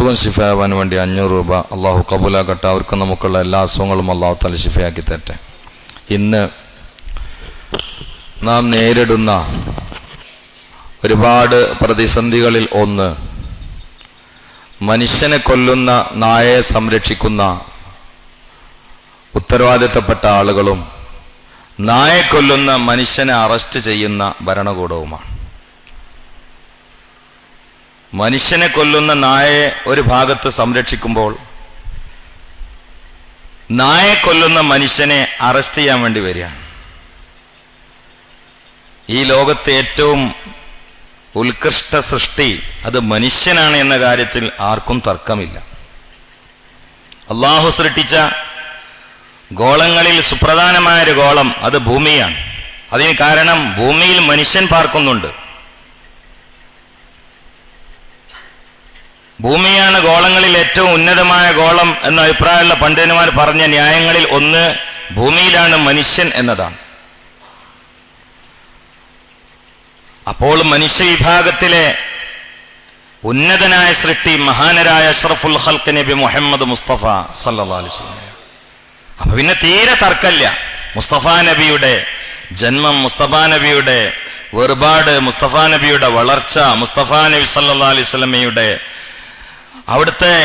അസുഖം ശിഫയാവാൻ വേണ്ടി 500 രൂപ. അള്ളാഹു കബൂലാക്കട്ടെ. അവർക്ക് നമുക്കുള്ള എല്ലാ അസുഖങ്ങളും അള്ളാഹു തആല ശിഫയാക്കി തരട്ടെ. ഇന്ന് നാം നേരിടുന്ന ഒരുപാട് പ്രതിസന്ധികളിൽ ഒന്ന്, മനുഷ്യനെ കൊല്ലുന്ന നായയെ സംരക്ഷിക്കുന്ന ഉത്തരവാദിത്തപ്പെട്ട ആളുകളും നായെ കൊല്ലുന്ന മനുഷ്യനെ അറസ്റ്റ് ചെയ്യുന്ന ഭരണകൂടവുമാണ്. മനുഷ്യനെ കൊല്ലുന്ന നായയെ ഒരു ഭാഗത്ത് സംരക്ഷിക്കുമ്പോൾ നായെ കൊല്ലുന്ന മനുഷ്യനെ അറസ്റ്റ് ചെയ്യാൻ വേണ്ടി വരികയാണ്. ഈ ലോകത്തെ ഏറ്റവും ഉത്കൃഷ്ട സൃഷ്ടി അത് മനുഷ്യനാണ് എന്ന കാര്യത്തിൽ ആർക്കും തർക്കമില്ല. അള്ളാഹു സൃഷ്ടിച്ച ഗോളങ്ങളിൽ സുപ്രധാനമായൊരു ഗോളം അത് ഭൂമിയാണ്. അതിന് കാരണം ഭൂമിയിൽ മനുഷ്യൻ പാർക്കുന്നുണ്ട്. ഭൂമിയാണ് ഗോളങ്ങളിൽ ഏറ്റവും ഉന്നതമായ ഗോളം എന്ന അഭിപ്രായമുള്ള പണ്ഡിതന്മാർ പറഞ്ഞ ന്യായങ്ങളിൽ ഒന്ന് ഭൂമിയിലാണ് മനുഷ്യൻ എന്നതാണ്. അപ്പോൾ മനുഷ്യ വിഭാഗത്തിലെ ഉന്നതനായ സൃഷ്ടി മഹാനരായ അഷ്റഫുൽ ഖൽഖ് നബി മുഹമ്മദ് മുസ്തഫ സല്ലല്ലാഹു അലൈഹി വസല്ലം. അപ്പൊ പിന്നെ തീരെ തർക്കമില്ല. മുസ്തഫ നബിയുടെ ജന്മം, മുസ്തഫ നബിയുടെ വേർപാട്, മുസ്തഫ നബിയുടെ വളർച്ച, മുസ്തഫ നബി സല്ലല്ലാഹു അലൈഹി വസല്ലമയുടെ അവിടുത്തെ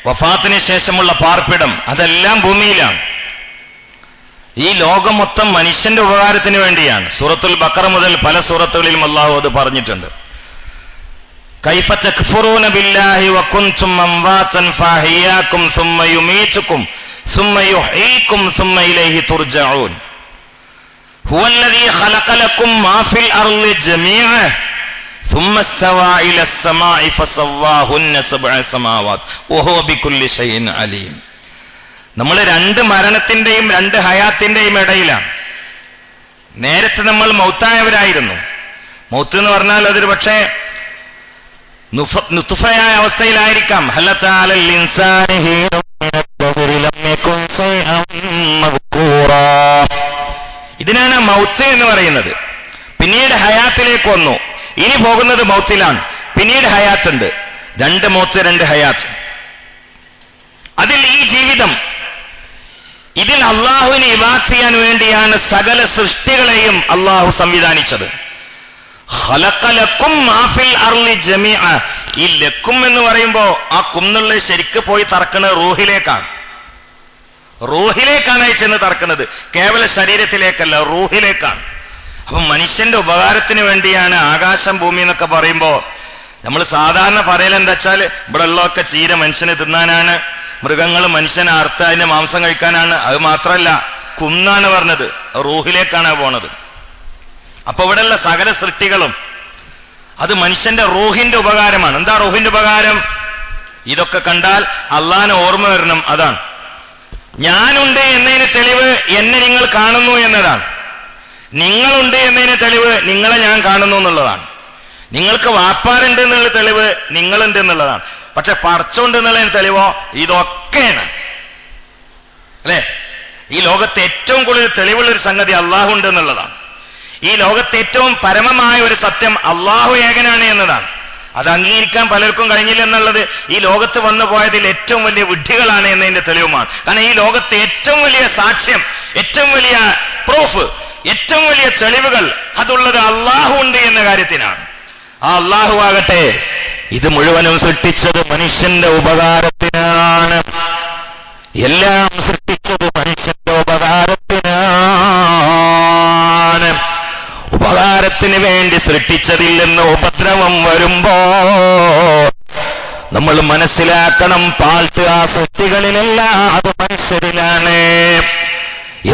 വഫാത്തിന് ശേഷമുള്ള പാർപ്പിടം, അതെല്ലാം ഭൂമിയിലാണ്. ഈ ലോകം മൊത്തം മനുഷ്യന്റെ ഉപകാരത്തിന് വേണ്ടിയാണ്. സൂറത്തുൽ ബഖറ മുതൽ പല സൂറത്തുകളിലും അല്ലാഹു അത് പറഞ്ഞിട്ടുണ്ട്. കൈഫ തക്ഫുറൂന ബില്ലാഹി വകുൻതും അംവാതൻ ഫഅഹ്യാകും സുമ്മ യുമീതുകും സുമ്മ യുഹ്യീകും സുമ്മ ഇലൈഹി തുർജഊൻ ഹുവല്ലദീ ഖലഖ ലക്കും മാ ഫിൽ അർളി ജമീഅ സുമ്മ ഇസ്തവാ ഇലസ് സമാഇ ഫസവ്വാഹുന്ന സബ്അ സമാവാത് വഹുവ ബികുല്ലി ഷൈഇൻ അലീം. നമ്മൾ രണ്ട് മരണത്തിന്റെയും രണ്ട് ഹയാത്തിന്റെയും ഇടയിലാണ്. നേരത്തെ നമ്മൾ മൗത്തായവരായിരുന്നു. മൗത്ത് എന്ന് പറഞ്ഞാൽ അതൊരു പക്ഷേ നുത്ഫയായ അവസ്ഥയിലായിരിക്കാം. ഇതിനാണ് മൗത്ത് എന്ന് പറയുന്നത്. പിന്നീട് ഹയാത്തിലേക്ക് വന്നു. ഇനി പോകുന്നത് മൗത്തിലാണ്. പിന്നീട് ഹയാത്തുണ്ട്. രണ്ട് മൗത്ത്, രണ്ട് ഹയാത്ത്. അതിൽ ഈ ജീവിതം, ഇതിൽ അള്ളാഹുവിനെ ഇബാദത്ത് ചെയ്യാൻ വേണ്ടിയാണ് സകല സൃഷ്ടികളെയും അള്ളാഹു സംവിധാനിച്ചത്. ഖലഖ ലക്കും മാ ഫിൽ അർളി ജമീഅ. ഈ ലക്കും എന്ന് പറയുമ്പോ ആ കുന്നുള്ള ശരിക്ക് പോയി തറക്കുന്നത് റൂഹിലേക്കാണ്. റൂഹിലേക്കാണ് ചെന്ന് തറക്കുന്നത്, കേവല ശരീരത്തിലേക്കല്ല, റൂഹിലേക്കാണ്. അപ്പൊ മനുഷ്യന്റെ ഉപകാരത്തിന് വേണ്ടിയാണ് ആകാശം ഭൂമി എന്നൊക്കെ പറയുമ്പോ നമ്മൾ സാധാരണ പറയലെന്താ വെച്ചാൽ ഇവിടെ ഉള്ളതൊക്കെ ചീര മനുഷ്യന് തിന്നാനാണ്, മൃഗങ്ങൾ മനുഷ്യനെ അറുത്ത് അതിന്റെ മാംസം കഴിക്കാനാണ്. അത് മാത്രല്ല, കുന്നാണ് പറഞ്ഞത്, റൂഹിലേക്കാണ് പോണത്. അപ്പൊ ഇവിടെയുള്ള സകല സൃഷ്ടികളും അത് മനുഷ്യന്റെ റൂഹിന്റെ ഉപകാരമാണ്. എന്താ റൂഹിന്റെ ഉപകാരം? ഇതൊക്കെ കണ്ടാൽ അള്ളാഹിനെ ഓർമ്മ വരണം. അതാണ് ഞാനുണ്ട് എന്നതിന് തെളിവ് എന്നെ നിങ്ങൾ കാണുന്നു എന്നതാണ്. നിങ്ങളുണ്ട് എന്നതിന് തെളിവ് നിങ്ങളെ ഞാൻ കാണുന്നു എന്നുള്ളതാണ്. നിങ്ങൾക്ക് വാപ്പാരുണ്ട് എന്നുള്ള തെളിവ് നിങ്ങളുണ്ട് എന്നുള്ളതാണ്. പക്ഷെ പടച്ചോണ്ട് എന്നുള്ളതിന് തെളിവോ ഇതൊക്കെയാണ് അല്ലെ? ഈ ലോകത്തെ ഏറ്റവും കൂടുതൽ തെളിവുള്ള ഒരു സംഗതി അള്ളാഹു ഉണ്ട് എന്നുള്ളതാണ്. ഈ ലോകത്തെ ഏറ്റവും പരമമായ ഒരു സത്യം അള്ളാഹു ഏകനാണ് എന്നതാണ്. അത് അംഗീകരിക്കാൻ പലർക്കും കഴിഞ്ഞില്ല എന്നുള്ളത് ഈ ലോകത്ത് വന്നു പോയതിൽ ഏറ്റവും വലിയ വിഡ്ഢികളാണ് എന്നതിന്റെ തെളിവുമാണ്. കാരണം ഈ ലോകത്തെ ഏറ്റവും വലിയ സാക്ഷ്യം, ഏറ്റവും വലിയ പ്രൂഫ്, ഏറ്റവും വലിയ തെളിവുകൾ അതുള്ളത് അള്ളാഹു ഉണ്ട് എന്ന കാര്യത്തിനാണ്. ആ അള്ളാഹു ആകട്ടെ ഇത് മുഴുവനും സൃഷ്ടിച്ചത് മനുഷ്യന്റെ ഉപകാരത്തിനാണ്. എല്ലാം സൃഷ്ടിച്ചത് മനുഷ്യന്റെ ഉപകാരത്തിനാണ്. ഉപകാരത്തിന് വേണ്ടി സൃഷ്ടിച്ചതിൽ നിന്ന് ഉപദ്രവം വരുമ്പോ നമ്മൾ മനസ്സിലാക്കണം, പാൾട്ട് ആ സൃഷ്ടികളിലെല്ലാം അത് മനുഷ്യരിലാണ്.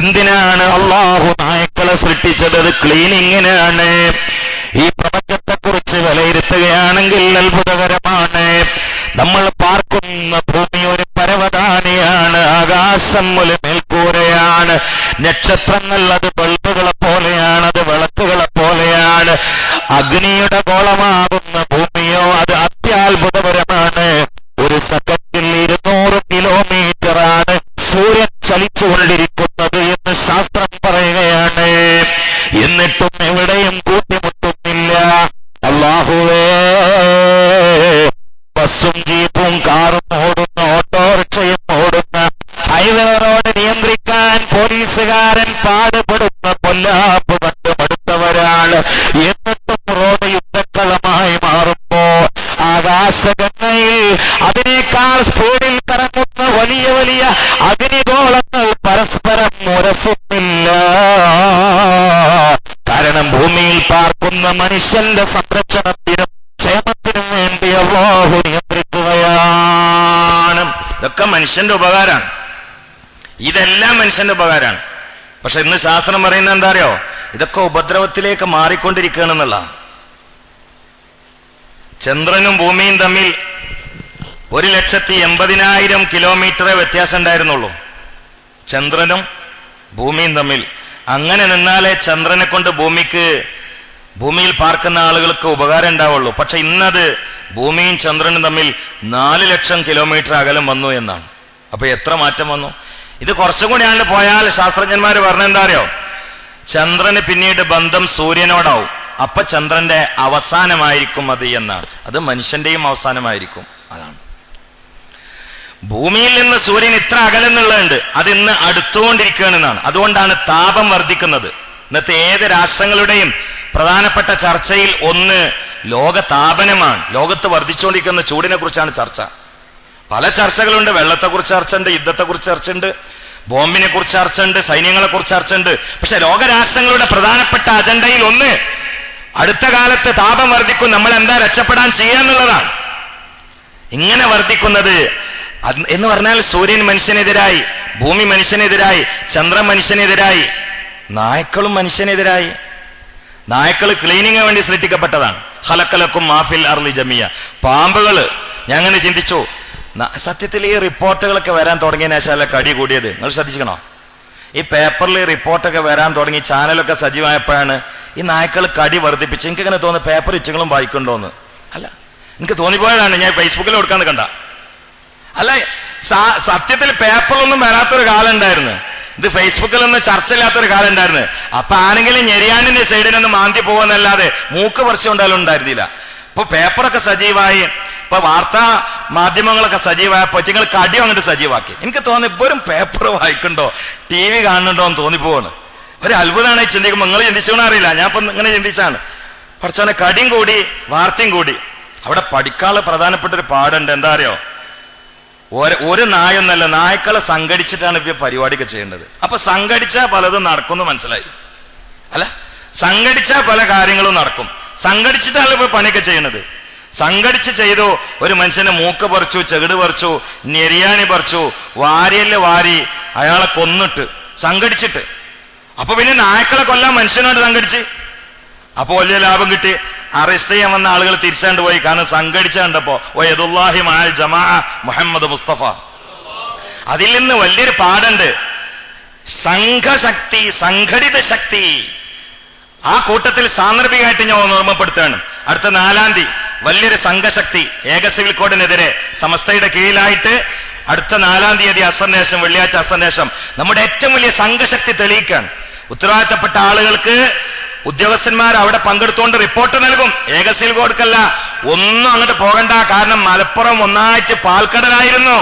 എന്തിനാണ് അള്ളാഹു നായ്ക്കളെ സൃഷ്ടിച്ചത്? അത് ക്ലീനിങ്ങിനാണ്. ഈ പ്രപഞ്ചത്തെ കുറിച്ച് വിലയിരുത്തുകയാണെങ്കിൽ അത്ഭുതകരമാണ്. നമ്മൾ പാർക്കുന്ന ഭൂമി ഒരു പരവതാനിയാണ്, ആകാശം ഒരു മേൽക്കൂരയാണ്, നക്ഷത്രങ്ങൾ അത് ബൾബുകളെ പോലെയാണ്, അത് വിളക്കുകളെ പോലെയാണ്. അഗ്നിയുടെ ഗോളമാകുന്ന ഭൂമിയോ അത് അത്യാത്ഭുതപരമാണ്. ഒരു സെക്കൻഡിൽ 200 കിലോമീറ്ററാണ് സൂര്യൻ ചലിച്ചുകൊണ്ടിരിക്കുന്നത് എന്ന് ശാസ്ത്രം പറയുകയാണ്. എന്നിട്ടും എവിടെയും കൂട്ടിമുട്ടുന്നില്ല. അല്ലാഹുവേ, ബസ്സും ജീപ്പും ഹൈവേ നിയന്ത്രിക്കാൻ പോലീസുകാരൻ പാടുപെടുന്ന പൊല്ലാപ്പ് കണ്ട് മടുത്തവരാണ്. എന്നിട്ടും റോഡ് യുദ്ധക്കളമായി മാറുമ്പോ ആകാശഗംഗയിൽ അതിനേക്കാൾ സ്പീഡിൽ കറങ്ങുന്ന വലിയ വലിയ അഗ്നിഗോളങ്ങൾ പരസ്പരം ഉരസുന്നില്ല. കാരണം ഭൂമിയിൽ പാർക്കുന്ന മനുഷ്യന്റെ സംരക്ഷണത്തിനും ക്ഷേമത്തിനും വേണ്ടി അല്ലാഹു നിയന്ത്രിക്കുകയാണ്. ഇതൊക്കെ മനുഷ്യന്റെ ഉപകാരമാണ്. ഇതെല്ലാം മനുഷ്യന്റെ ഉപകാരമാണ്. പക്ഷെ ഇന്ന് ശാസ്ത്രം പറയുന്നത് എന്താ അറിയോ? ഇതൊക്കെ ഉപദ്രവത്തിലേക്ക് മാറിക്കൊണ്ടിരിക്കുകയാണെന്നുള്ള. ചന്ദ്രനും ഭൂമിയും തമ്മിൽ 1,80,000 കിലോമീറ്ററേ വ്യത്യാസം ഉണ്ടായിരുന്നുള്ളൂ. ചന്ദ്രനും ഭൂമിയും തമ്മിൽ. അങ്ങനെ നിന്നാലേ ചന്ദ്രനെ കൊണ്ട് ഭൂമിയിൽ പാർക്കുന്ന ആളുകൾക്ക് ഉപകാരം ഉണ്ടാവുള്ളൂ. പക്ഷെ ഇന്നത് ഭൂമിയും ചന്ദ്രനും തമ്മിൽ 4 ലക്ഷം കിലോമീറ്റർ അകലം വന്നു എന്നാണ്. അപ്പൊ എത്ര മാറ്റം വന്നു? ഇത് കുറച്ചും കൂടി ആണ്ട് പോയാൽ ശാസ്ത്രജ്ഞന്മാർ പറഞ്ഞെന്താ അറിയോ? ചന്ദ്രന് പിന്നീട് ബന്ധം സൂര്യനോടാവും. അപ്പൊ ചന്ദ്രന്റെ അവസാനമായിരിക്കും അത് എന്നാണ്. അത് മനുഷ്യന്റെയും അവസാനമായിരിക്കും. അതാണ്. ഭൂമിയിൽ നിന്ന് സൂര്യൻ ഇത്ര അകലെന്നുള്ളതുണ്ട്, അത് ഇന്ന് അടുത്തുകൊണ്ടിരിക്കുകയാണെന്നാണ്. അതുകൊണ്ടാണ് താപം വർദ്ധിക്കുന്നത്. ഇന്നത്തെ ഏത് രാഷ്ട്രങ്ങളുടെയും പ്രധാനപ്പെട്ട ചർച്ചയിൽ ഒന്ന് ലോക താപനമാണ്. ലോകത്ത് വർദ്ധിച്ചുകൊണ്ടിരിക്കുന്ന ചൂടിനെ കുറിച്ചാണ് ചർച്ച. പല ചർച്ചകളുണ്ട്. വെള്ളത്തെക്കുറിച്ച് ചർച്ചയുണ്ട്, യുദ്ധത്തെക്കുറിച്ച് ചർച്ചയുണ്ട്, ബോംബിനെ കുറിച്ച് ചർച്ചയുണ്ട്, സൈന്യങ്ങളെ കുറിച്ച് ചർച്ചയുണ്ട്. പക്ഷെ ലോകരാഷ്ട്രങ്ങളുടെ പ്രധാനപ്പെട്ട അജണ്ടയിൽ ഒന്ന് അടുത്ത കാലത്ത് താപം വർദ്ധിക്കും, നമ്മൾ എന്താ രക്ഷപ്പെടാൻ ചെയ്യാന്നുള്ളതാണ്. ഇങ്ങനെ വർദ്ധിക്കുന്നത് എന്ന് പറഞ്ഞാൽ സൂര്യൻ മനുഷ്യനെതിരായി, ഭൂമി മനുഷ്യനെതിരായി, ചന്ദ്രൻ മനുഷ്യനെതിരായി, നായ്ക്കളും മനുഷ്യനെതിരായി. നായ്ക്കൾ ക്ലീനിങ്ങിന് വേണ്ടി സൃഷ്ടിക്കപ്പെട്ടതാണ്. ഖലഖലക്കും മാഫിൽ അർളി ജമിയ. പാമ്പുകള്, ഞാൻ അങ്ങനെ ചിന്തിച്ചു, സത്യത്തിൽ ഈ റിപ്പോർട്ടുകളൊക്കെ വരാൻ തുടങ്ങിയതിനു ശേഷം കടി കൂടിയത് നിങ്ങൾ ശ്രദ്ധിക്കണോ? ഈ പേപ്പറിൽ റിപ്പോർട്ടൊക്കെ വരാൻ തുടങ്ങി, ചാനലൊക്കെ സജീവമായപ്പോഴാണ് ഈ നായ്ക്കൾ കടി വർദ്ധിപ്പിച്ച്. എനിക്കിങ്ങനെ തോന്നുന്നു പേപ്പർ ഇച്ചങ്ങളും വായിക്കണ്ടോന്ന്. അല്ല, എനിക്ക് തോന്നിപ്പോയതാണ്. ഞാൻ ഫേസ്ബുക്കിൽ കൊടുക്കാന്ന് കണ്ട. അല്ല, സത്യത്തിൽ പേപ്പറിലൊന്നും വരാത്തൊരു കാലം ഉണ്ടായിരുന്നു. ഇത് ഫേസ്ബുക്കിലൊന്നും ചർച്ചയില്ലാത്തൊരു കാലം ഉണ്ടായിരുന്നു. അപ്പൊ ആരെങ്കിലും ഞെരിയാനിന്റെ സൈഡിനൊന്നും മാന്തി പോകുന്നല്ലാതെ മൂക്ക് പറിച്ചു കൊണ്ടാലും ഉണ്ടായിരുന്നില്ല. ഇപ്പൊ പേപ്പറൊക്കെ സജീവമായി, ഇപ്പൊ വാർത്താ മാധ്യമങ്ങളൊക്കെ സജീവമായപ്പോ നിങ്ങൾ കടിയും അങ്ങോട്ട് സജീവാക്കി. എനിക്ക് തോന്നുന്നു ഇപ്പോഴും പേപ്പർ വായിക്കണ്ടോ TV കാണുന്നുണ്ടോ എന്ന് തോന്നിപ്പോവാണ്. ഒരു അത്ഭുതമാണ് ഈ ചിന്തിക്കുമ്പോൾ. നിങ്ങൾ ചിന്തിച്ചോണ അറിയില്ല, ഞാൻ ഇപ്പൊ ഇങ്ങനെ ചിന്തിച്ചാണ്. പഠിച്ചോനെ കടിയും കൂടി വാർത്തയും കൂടി. അവിടെ പഠിക്കാനുള്ള പ്രധാനപ്പെട്ട ഒരു പാടുണ്ട്. എന്താ അറിയോ? ഒരു നായൊന്നല്ല, നായ്ക്കളെ സംഘടിച്ചിട്ടാണ് ഇപ്പൊ പരിപാടിയൊക്കെ ചെയ്യേണ്ടത്. അപ്പൊ സംഘടിച്ചാൽ പലതും നടക്കുമെന്ന് മനസ്സിലായി. അല്ല, സംഘടിച്ചാൽ പല കാര്യങ്ങളും നടക്കും. സംഘടിച്ചിട്ടാണ് ഇപ്പൊ പണിയൊക്കെ ചെയ്യുന്നത്. സംഘടിച്ച് ചെയ്തു. ഒരു മനുഷ്യനെ മൂക്ക് പറിച്ചു, ചെകിട് പറിച്ചു, ഞെരിയാണി പറിച്ചു, വാരിയല് വാരി അയാളെ കൊന്നിട്ട് സംഘടിച്ചിട്ട്. അപ്പൊ പിന്നെ നായ്ക്കളെ കൊല്ലാൻ മനുഷ്യനോട് സംഘടിച്ച്. അപ്പൊ വലിയ ലാഭം കിട്ടി. അറസ്റ്റ് ചെയ്യാൻ വന്ന ആളുകൾ തിരിച്ചാണ്ട് പോയി. കാരണം സംഘടിച്ച കണ്ടപ്പോ വയദുല്ലാഹി മഅൽ ജമാഅ മുഹമ്മദ് മുസ്തഫ. അതിൽ നിന്ന് വലിയൊരു പാടുണ്ട്. സംഘശക്തി, സംഘടിത ശക്തി. ആ കൂട്ടത്തിൽ സാന്ദർഭികമായിട്ട് ഞാൻ ഓർമ്മപ്പെടുത്തുകയാണ്. അടുത്ത 4-ാം തീയതി വലിയൊരു സംഘശക്തി ഏക സിവിൽ കോഡിനെതിരെ സമസ്തയുടെ കീഴിലായിട്ട് അടുത്ത 4-ാം തീയതി അസന്നേഷം, വെള്ളിയാഴ്ച അസന്നേഷം നമ്മുടെ ഏറ്റവും വലിയ സംഘശക്തി തെളിയിക്കാൻ ഉത്തരവാദിത്തപ്പെട്ട ആളുകൾക്ക് ഉദ്യോഗസ്ഥന്മാർ അവിടെ പങ്കെടുത്തുകൊണ്ട് റിപ്പോർട്ട് നൽകും. ഏക സിവിൽ കോഡ്ക്കല്ല, ഒന്നും അങ്ങോട്ട് പോകണ്ട. കാരണം മലപ്പുറം ഒന്നായിട്ട് പാൽക്കടലായിരുന്നു,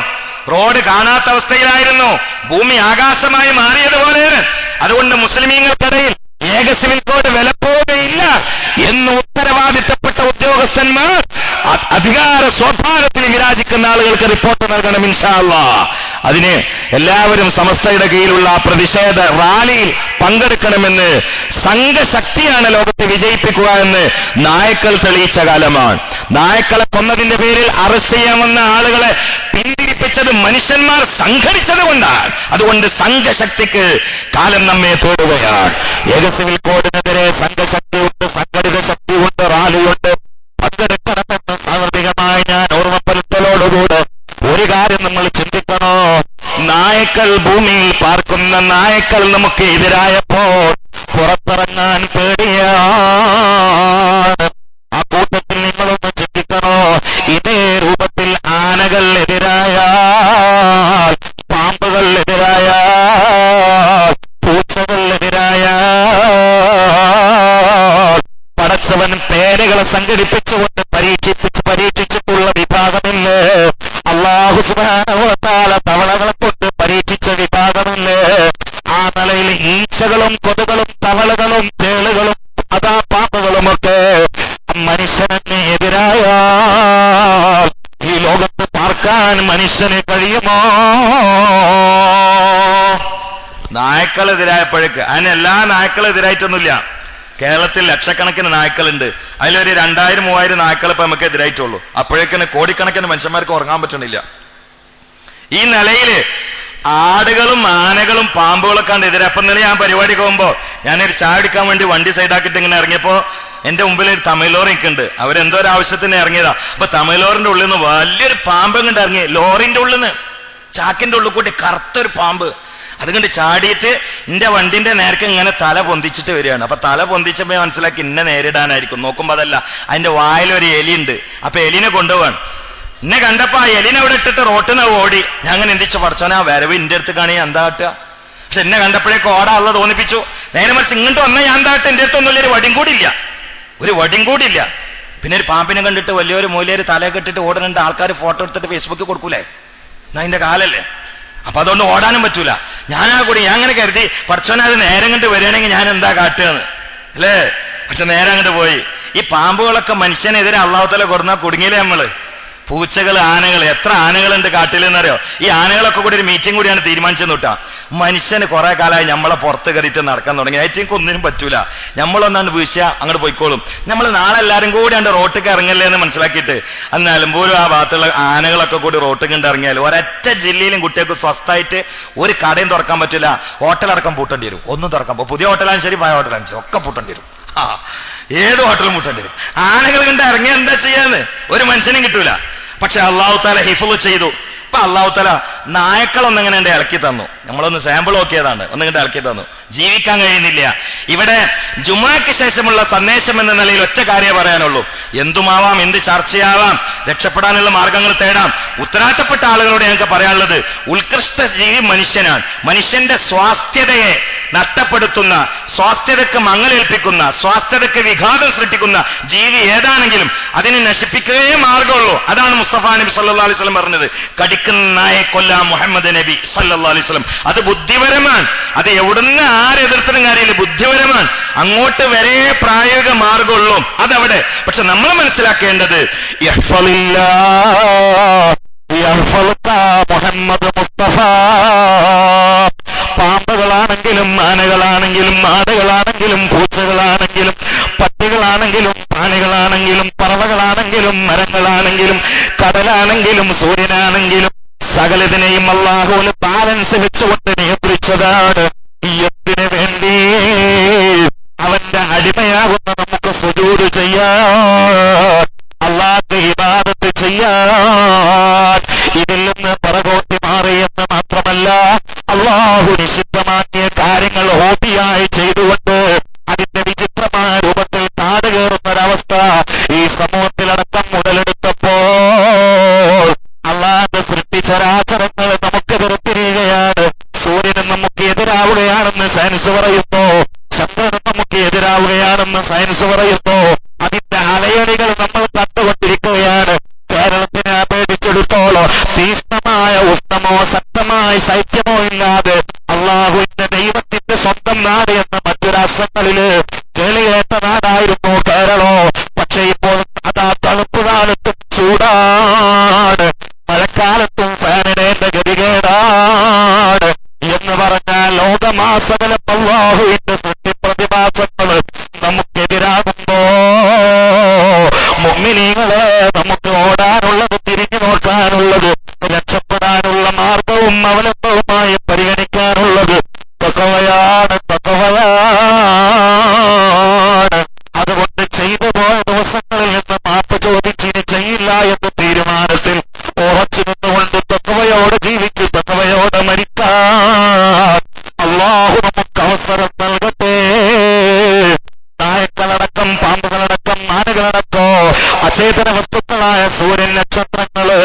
റോഡ് കാണാത്ത അവസ്ഥയിലായിരുന്നു, ഭൂമി ആകാശമായി മാറിയതുപോലെയാണ്. അതുകൊണ്ട് മുസ്ലിമീങ്ങൾക്കിടയിൽ ഏക സിവിൽ കോഡ് വിലപ്പോവുകയില്ല എന്ന് ഉത്തരവാദിത്തപ്പെട്ട ഉദ്യോഗസ്ഥന്മാർ അധികാര സ്വാഭാവത്തിൽ വിരാജിക്കുന്ന ആളുകൾക്ക് റിപ്പോർട്ട് നൽകണം ഇൻഷാ അല്ലാഹ്. അതിന് എല്ലാവരും സമസ്തയുടെ കീഴിലുള്ള പ്രതിഷേധ റാലിയിൽ പങ്കെടുക്കണമെന്ന്. സംഘശക്തിയാണ് ലോകത്തെ വിജയിപ്പിക്കുക എന്ന് നായ്ക്കൾ തെളിയിച്ച കാലമാണ്. നായ്ക്കളെ കൊന്നതിന്റെ പേരിൽ അറസ്റ്റ് ചെയ്യാമെന്ന ആളുകളെ പിന്തിരിപ്പിച്ചത് മനുഷ്യന്മാർ സംഘടിച്ചത് കൊണ്ടാണ്. അതുകൊണ്ട് സംഘശക്തിക്ക് കാലം നമ്മെ തോടുകയാണ്. ഏക സിവിൽ കോഡിനെതിരെ സംഘശക്തിയുണ്ട്, സംഘടിത ശക്തിയുണ്ട്, റാലിയുണ്ട്. പങ്കെടുക്കണമെന്ന് സാർവത്രികമായി ഞാൻ ഓർമ്മപ്പെടുത്തലോടുകൂടെ ഒരു കാര്യം നമ്മൾ ചിന്തിക്കണോ? നായ്ക്കൾ, ഭൂമിയിൽ പാർക്കുന്ന നായ്ക്കൾ നമുക്ക് എതിരായപ്പോൾ പുറത്തിറങ്ങാൻ പേടിയാണ്. ആ കൂട്ടത്തിൽ നിങ്ങളൊന്ന് ചിന്തിക്കണോ? ഇതേ രൂപത്തിൽ ആനകൾ എതിരായാൽ, പാമ്പുകൾ എതിരായാൽ, പൂച്ചകൾ എതിരായാൽ, പടച്ചവൻ പേരുകളെ സംഘടിപ്പിച്ചുകൊണ്ട് പരീക്ഷിച്ചിട്ടുള്ള വിഭാഗമില്ലേ? അല്ലാഹു സുബ്ഹാനഹു വ തആല തവളകളെ കൊണ്ട് പരീക്ഷിച്ച നടക്കാൻ മനുഷ്യന് കഴിയുമോ? നായ്ക്കളെതിരായപ്പോഴേക്ക് അതിന് എല്ലാ നായ്ക്കളെതിരായിട്ടൊന്നുമില്ല. കേരളത്തിൽ ലക്ഷക്കണക്കിന് നായ്ക്കളുണ്ട്. അതിലൊരു 2000-3000 നായ്ക്കൾ ഇപ്പൊ നമുക്ക് എതിരായിട്ടുള്ളൂ. അപ്പോഴേക്കിന് കോടിക്കണക്കിന് മനുഷ്യന്മാർക്ക് ഉറങ്ങാൻ പറ്റണില്ല. ഈ നിലയില് ആടുകളും ആനകളും പാമ്പുകളൊക്കെ ഉണ്ട് എതിരെ. അപ്പം തന്നെ ഞാൻ പരിപാടിക്ക് പോകുമ്പോ ഞാനൊരു ചായ എടുക്കാൻ വേണ്ടി വണ്ടി സൈഡാക്കിയിട്ട് ഇങ്ങനെ ഇറങ്ങിയപ്പോ എന്റെ മുമ്പിൽ ഒരു തമിഴ് ലോറി നിൽക്കുന്നുണ്ട്. അവരെന്തോ ഒരു ആവശ്യത്തിന് ഇറങ്ങിയതാ. അപ്പൊ തമിഴ് ലോറിന്റെ ഉള്ളിൽ നിന്ന് വലിയൊരു പാമ്പ് കണ്ട് ഇറങ്ങി. ലോറിന്റെ ഉള്ളിൽ നിന്ന് ചാക്കിന്റെ ഉള്ളിൽ കൂട്ടി കറുത്തൊരു പാമ്പ് അതുകൊണ്ട് ചാടിയിട്ട് എന്റെ വണ്ടിന്റെ നേർക്ക് ഇങ്ങനെ തല പൊന്തിച്ചിട്ട് വരികയാണ്. അപ്പൊ തല പൊന്തിച്ചപ്പോ മനസ്സിലാക്കി ഇന്നെ നേരിടാനായിരിക്കും. നോക്കുമ്പോ അതല്ല, അതിന്റെ വായിലൊരു എലിയുണ്ട്. അപ്പൊ എലിനെ കൊണ്ടുപോവാണ്. എന്നെ കണ്ടപ്പോ ആ എലിനെ അവിടെ ഇട്ടിട്ട് റോട്ടിൽ നിന്ന് ഓടി. ഞാൻ അങ്ങനെ എന്തിച്ചു പഠിച്ചോനെ ആ വരവ് എന്റെ അടുത്ത് കാണി എന്താ കാട്ടുക. പക്ഷെ എന്നെ കണ്ടപ്പോഴേക്ക് ഓടാനുള്ള തോന്നിപ്പിച്ചു. നേരെ മറിച്ച് ഇങ്ങോട്ട് വന്നാൽ ഞാൻ എന്താട്ടെ, എന്റെ അടുത്തൊന്നുമില്ല, ഒരു വടിയും കൂടിയില്ല. പിന്നെ ഒരു പാമ്പിനെ കണ്ടിട്ട് വലിയൊരു മൂലയൊരു തലയൊക്കെ ഇട്ടിട്ട് ഓടുന്നുണ്ട്. ആൾക്കാർ ഫോട്ടോ എടുത്തിട്ട് ഫേസ്ബുക്കിൽ കൊടുക്കൂലേ, എന്നാ അതിന്റെ കാലല്ലേ. അപ്പൊ അതുകൊണ്ട് ഓടാനും പറ്റൂല. ഞാൻ അങ്ങനെ കരുതി പഠിച്ചോനെ അത് നേരം കണ്ട് വരികയാണെങ്കിൽ ഞാൻ എന്താ കാട്ടുകയെന്ന് അല്ലേ. പക്ഷെ നേരെ അങ്ങോട്ട് പോയി. ഈ പാമ്പുകളൊക്കെ മനുഷ്യനെതിരെ അള്ളാഹു തആല കൊടുന്നാ കുടുങ്ങിയില്ലേ നമ്മള്. പൂച്ചകൾ, ആനകൾ, എത്ര ആനകളുണ്ട് കാട്ടിലെന്നറിയോ. ഈ ആനകളൊക്കെ കൂടി ഒരു മീറ്റിംഗ് കൂടിയാണ് തീരുമാനിച്ചെന്ന് തൊട്ടാ. മനുഷ്യന് കുറെ കാലമായി നമ്മളെ പുറത്ത് കയറിയിട്ട് നടക്കാൻ തുടങ്ങി. ഏറ്റവും ഒന്നിനും പറ്റൂല. നമ്മളൊന്നാണ്ട് വീഴ്ച അങ്ങോട്ട് പോയിക്കോളും. നമ്മൾ നാളെ എല്ലാവരും കൂടി ആണ്ട് റോട്ടിക്ക് ഇറങ്ങല്ലേ എന്ന് മനസ്സിലാക്കിയിട്ട് എന്നാലും പോലും ആ ഭാഗത്തുള്ള ആനകളൊക്കെ കൂടി റോട്ടിൽ കണ്ട് ഇറങ്ങിയാൽ ഒരൊറ്റ ജില്ലയിലും കുട്ടികൾക്ക് സ്വസ്ഥമായിട്ട് ഒരു കടയും തുറക്കാൻ പറ്റില്ല. ഹോട്ടലടക്കം പൂട്ടേണ്ടി വരും. ഒന്നും തുറക്കാൻ പുതിയ ഹോട്ടലാണ് ശരി, പഴയ ഹോട്ടലാണ് ശരി, ഒക്കെ പൂട്ടേണ്ടി വരും. ഏത് ഹോട്ടലും പൂട്ടേണ്ടി വരും. ആനകൾ കണ്ട് ഇറങ്ങിയാൽ എന്താ ചെയ്യാന്ന് ഒരു മനുഷ്യനും കിട്ടൂല. പക്ഷെ അള്ളാഹു തആല ഹിഫ്ള് ചെയ്തു. ഇപ്പൊ അള്ളാഹു തആല നായക്കളൊന്നിങ്ങനെ ഇളക്കി തന്നു. നമ്മളൊന്ന് സാമ്പിൾ നോക്കിയതാണ്. ഒന്നിങ്ങനെ ഇളക്കി തന്നു. ജീവിക്കാൻ കഴിയുന്നില്ല. ഇവിടെ ജുമുഅക്ക് ശേഷമുള്ള സന്ദേശം എന്ന നിലയിൽ ഒറ്റ കാര്യമേ പറയാനുള്ളൂ. എന്തുമാവാം, എന്ത് ചർച്ചയാവാം, രക്ഷപ്പെടാനുള്ള മാർഗങ്ങൾ തേടാം. ഉത്തരവാദിത്തപ്പെട്ട ആളുകളോട് ഞങ്ങൾക്ക് പറയാനുള്ളത്, ഉത്കൃഷ്ട ജീവി മനുഷ്യനാണ്. മനുഷ്യന്റെ സ്വാസ്ഥ്യതയെ നഷ്ടപ്പെടുത്തുന്ന, സ്വാസ്ഥ്യതയ്ക്ക് മങ്ങലേൽപ്പിക്കുന്ന, സ്വാസ്ഥ്യതയ്ക്ക് വിഘാതം സൃഷ്ടിക്കുന്ന ജീവി ഏതാണെങ്കിലും അതിനെ നശിപ്പിക്കുകയേ മാർഗമുള്ളൂ. അതാണ് മുസ്തഫ നബി സല്ലല്ലാഹു അലൈഹി വസല്ലം പറഞ്ഞത്. കടിക്കുന്ന നായെ കൊല്ലാം മുഹമ്മദ് നബി സല്ലല്ലാഹു അലൈഹി വസല്ലം. അത് ബുദ്ധിപരമാണ്. അത് എവിടുന്ന് ആരെതിർത്തനും കാര്യമില്ല, ബുദ്ധിപരമാണ്. അങ്ങോട്ട് വരെ പ്രായോഗിക മാർഗമുള്ളൂ അതവിടെ. പക്ഷെ നമ്മൾ മനസ്സിലാക്കേണ്ടത് മുഹമ്മദ് മുസ്തഫ. പാമ്പുകളാണെങ്കിലും ആനകളാണെങ്കിലും ആടുകളാണെങ്കിലും പൂച്ചകളാണെങ്കിലും പട്ടികളാണെങ്കിലും പ്രാണികളാണെങ്കിലും പറവകളാണെങ്കിലും മരങ്ങളാണെങ്കിലും കടലാണെങ്കിലും സൂര്യനാണെങ്കിലും സകലതിനെയും അല്ലാഹു ബാലൻസ് വെച്ചുകൊണ്ട് നിയന്ത്രിച്ചതാണ്. യത്തിന് വേണ്ടി അവന്റെ അടിമയാകുന്ന നമുക്ക് സുജൂദ് ചെയ്യാൻ, അല്ലാഹുവിന്റെ ഇബാദത്ത് ചെയ്യാൻ, ഇതിൽ നിന്ന് പുറകോട്ട് മാറിയെന്ന് മാത്രമല്ല അല്ലാഹു നിഷിദ്ധമാക്കിയ കാര്യങ്ങൾ ഹോബിയായി ചെയ്തുകൊണ്ട് അതിന്റെ വിചിത്രമായ രൂപത്തിൽ കാട് കയറുന്നൊരവസ്ഥ ഈ സമൂഹത്തിലടക്കം ഉടലെടുത്തപ്പോൾ അല്ലാഹു സൃഷ്ടിച്ചരാചരങ്ങൾ നമുക്ക് വെറുത്തിരിക്കുകയാണ്. സൂര്യനും നമുക്ക് എതിരാവുകയാണെന്ന് സയൻസ് പറയുന്നു. ചന്ദ്രനും നമുക്ക് എതിരാവുകയാണെന്ന് സയൻസ് പറയുന്നു. അതിന്റെ അലയണികൾ നമ്മൾ കണ്ടുകൊണ്ടിരിക്കുകയാണ്. കേരളത്തിനെ അപേക്ഷിച്ചെടുത്തോളം തീഷ്ണമായ ഉഷ്ണമോ ശക്തമായ ശൈത്യമോ ഇല്ലാതെ അള്ളാഹുവിന്റെ ദൈവത്തിന്റെ സ്വന്തം നാട് എന്ന മറ്റു രാഷ്ട്രങ്ങളില് കേളിയേറ്റ നാടായിരുന്നു കേരളം. പക്ഷെ ഇപ്പോൾ അതാ തണുപ്പ് കാലത്തും ചൂടാണ്, മഴക്കാലത്തും ഫാനിടേണ്ട ഗതികേടാണ് എന്ന് പറഞ്ഞാൽ ലോകമാസകലം അല്ലാഹുവിന്റെ സൃഷ്ടിപ്രതിഭാസങ്ങൾ നമുക്കെതിരാകുമ്പോ മുഅ്മിനീങ്ങളെ നമുക്ക് ഓടാനുള്ളത്, തിരിഞ്ഞു നോക്കാനുള്ളത്, രക്ഷപ്പെടാനുള്ള മാർഗവും അവലംബവുമായി പരിഗണിക്കാനുള്ളത് തഖ്വയാണ്. അതുകൊണ്ട് ചെയ്തു പോയ ദിവസങ്ങളിൽ നിന്ന് മാപ്പ് ചോദിച്ചിന് ചെയ്യില്ല എന്ന തീരുമാനത്തിൽ ഉറച്ചു നിന്നുകൊണ്ട് തഖ്വയോടെ ജീവിച്ച് തഖ്വയോടെ മരിക്കാൻ അല്ലാഹു നമുക്ക് അവസരം നൽകട്ടെ. നായക്കളടക്കം പാമ്പുകളടക്കം ആനകളടക്കോ അചേതന വസ്തുക്കളായ സൂര്യൻ, നക്ഷത്രങ്ങള്,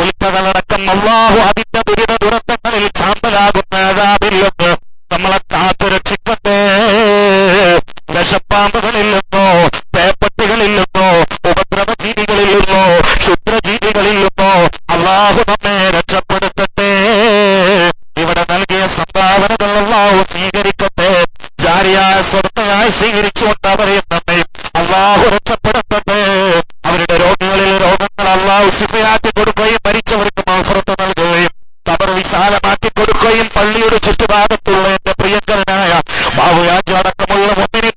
ഉൽപ്പകളടക്കം അല്ലാഹു അതിന്റെ ദുരന്തങ്ങളിൽ ചാമ്പലാകുന്ന അദാബിൽ നിന്ന് നമ്മളെ കാത്തു രക്ഷിക്കട്ടെ. വിഷപ്പാമ്പുകളിൽ നിന്നോ, പേപ്പട്ടികളിൽ നിന്നോ, ഉപദ്രവജീവികളിൽ നിന്നോ, ക്ഷുദ്രജീവികളിൽ നിന്നോ അല്ലാഹു നമ്മെ രക്ഷപ്പെടുത്തട്ടെ. ഇവിടെ നൽകിയ സംഭാവനകൾ അല്ലാഹു സ്വീകരിക്കട്ടെ. ജാരിയായ സ്വർണ്ണയായി സ്വീകരിച്ചുകൊണ്ട് അവരെയും നമ്മെ അല്ലാഹു രക്ഷപ്പെടുത്തട്ടെ. അവരുടെ രോഗങ്ങളിൽ രോഗങ്ങൾ അല്ലാഹു ശിഫയാക്കി കൊടുക്കുകയും മരിച്ചവർക്ക് വിശാലമാക്കി കൊടുക്കുകയും പള്ളിയുടെ ചുറ്റുഭാഗത്തുള്ള